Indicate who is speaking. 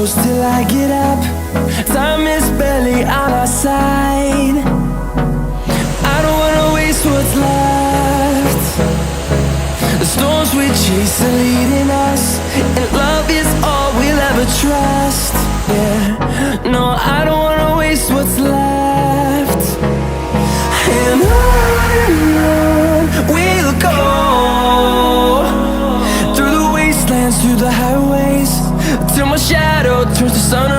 Speaker 1: close till I get up. Time is barely on our side. I don't wanna waste what's left. The storms we chase are leading us, and love is all we'll ever trust. Yeah, no, I don't wanna waste what's left. And on we'll go, through the wastelands, through the highways, till my shadow turns to sun